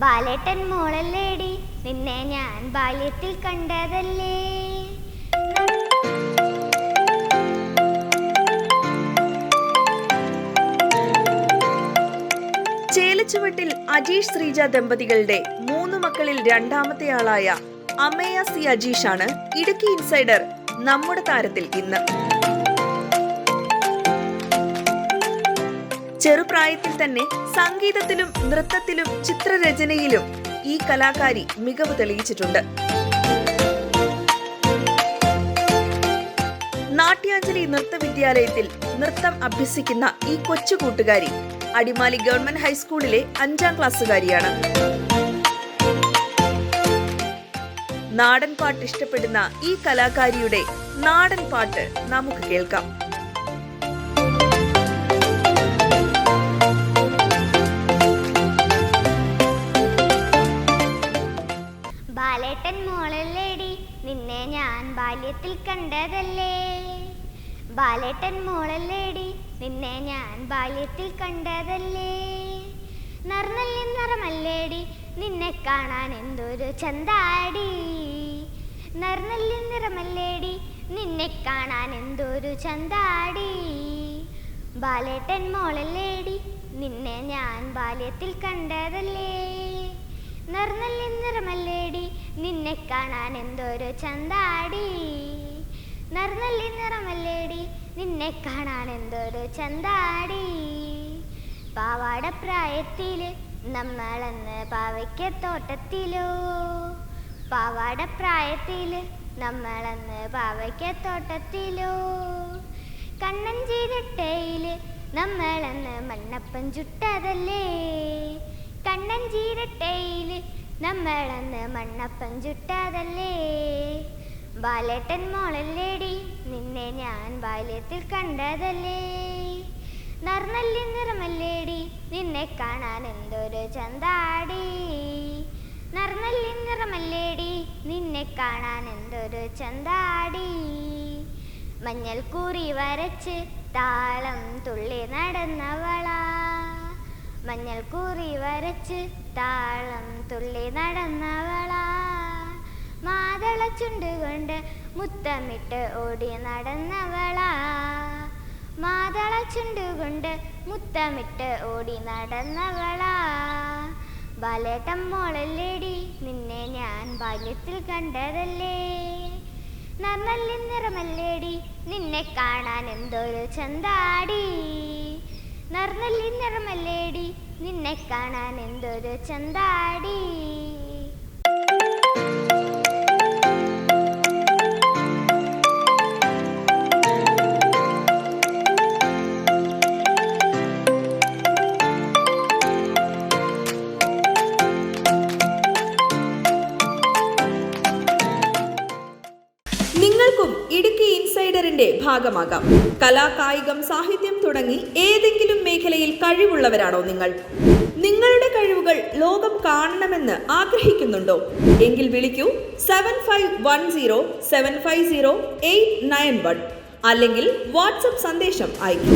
ബാലേട്ടൻ മോളല്ലേടി, നിന്നെ ഞാൻ ബാല്യത്തിൽ കണ്ടതല്ലേ. ചേലച്ചുവട്ടിൽ അജീഷ് ശ്രീജ ദമ്പതികളുടെ 3 മക്കളിൽ രണ്ടാമത്തെയാളായ അമേയ സി അജീഷാണ് ഇടുക്കി ഇൻസൈഡർ നമ്മുടെ താരത്തിൽ ഇന്ന്. ചെറുപ്രായത്തിൽ തന്നെ സംഗീതത്തിലും നൃത്തത്തിലും ചിത്രരചനയിലും ഈ കലാകാരി മികവ് തെളിയിച്ചിട്ടുണ്ട്. നാട്യാഞ്ജലി നൃത്തവിദ്യാലയത്തിൽ നൃത്തം അഭ്യസിക്കുന്ന ഈ കൊച്ചു കൂട്ടുകാരി അടിമാലി ഗവൺമെന്റ് ഹൈസ്കൂളിലെ 5ാം ക്ലാസ്സുകാരിയാണ്. നാടൻ പാട്ട് ഇഷ്ടപ്പെടുന്ന ഈ കലാകാരിയുടെ നാടൻ പാട്ട് നമുക്ക് കേൾക്കാം. ബാലേട്ടൻ മോളല്ലേടി, നിന്നെ ഞാൻ ബാല്യത്തിൽ കണ്ടതല്ലേ. ബാലേട്ടൻ മോളല്ലേടി, നിന്നെ ഞാൻ ബാല്യത്തിൽ കണ്ടതല്ലേ. നർന്നല്ലി നിറമല്ലേടി, നിന്നെ കാണാൻ എന്തൊരു ചന്താടി. നർന്നല്ലി നിറമല്ലേടി, നിന്നെ കാണാൻ എന്തൊരു ചന്താടി. ബാലേട്ടൻ മോളല്ലേടി, നിന്നെ ഞാൻ ബാല്യത്തിൽ കണ്ടതല്ലേ. നർന്നല്ലി നിറമല്ലേടി, നിന്നെ കാണാൻ എന്തൊരു ചന്താടി. നർന്നല്ലി നിറമല്ലേടി, നിന്നെ കാണാൻ എന്തൊരു ചന്താടി. പാവാട പ്രായത്തില് നമ്മളന്ന് പാവയ്ക്കത്തോട്ടത്തിലോ. പാവാട പ്രായത്തില് നമ്മളന്ന് പാവയ്ക്കത്തോട്ടത്തിലോ. കണ്ണൻ ചീരട്ടയില് നമ്മളന്ന് മണ്ണപ്പം ചുട്ടതല്ലേ. കണ്ണൻ ചീരട്ടയില് നമ്മളന്ന് മണ്ണപ്പം ചുട്ടതല്ലേ. ബാലേട്ടൻ മോളല്ലേടി, നിന്നെ ഞാൻ ബാല്യത്തിൽ കണ്ടതല്ലേ. നർന്നല്ലി നിറമല്ലേടി, നിന്നെ കാണാൻ എന്തൊരു ചന്താടി. നർന്നല്ലി നിറമല്ലേടി, നിന്നെ കാണാൻ എന്തൊരു ചന്താടി. മഞ്ഞൾ കൂറി വരച്ച് താളം തുള്ളി നടന്നവളാ. മഞ്ഞൾ കൂറി വരച്ച് താളം തുള്ളി നടന്നവളാ. മാതള ചുണ്ടുകൊണ്ട് മുത്തമിട്ട് ഓടി നടന്നവളാ. മാതള ചുണ്ടുകൊണ്ട് മുത്തമിട്ട് ഓടി നടന്നവളാ. ബാലേട്ടൻ മോളല്ലേടി, നിന്നെ ഞാൻ ബാല്യത്തിൽ കണ്ടതല്ലേ. നർന്നല്ലി നിറമല്ലേടി, നിന്നെ കാണാൻ എന്തൊരു ചന്താടി. നർന്നല്ലി നിറമല്ലേടി, നിന്നെ കാണാൻ എന്തൊരു ചന്താടി. നിങ്ങൾക്കും ഇടുക്കി ഇൻസൈഡറിന്റെ ഭാഗമാകാം. കലാ, കായികം, സാഹിത്യം തുടങ്ങി ഏതെങ്കിലും മേഖലയിൽ കഴിവുള്ളവരാണോ നിങ്ങൾ? നിങ്ങളുടെ കഴിവുകൾ ലോകം കാണണമെന്ന് ആഗ്രഹിക്കുന്നുണ്ടോ? എങ്കിൽ വിളിക്കൂ 7510750891 അല്ലെങ്കിൽ വാട്സ്ആപ്പ് സന്ദേശം അയക്കൂ.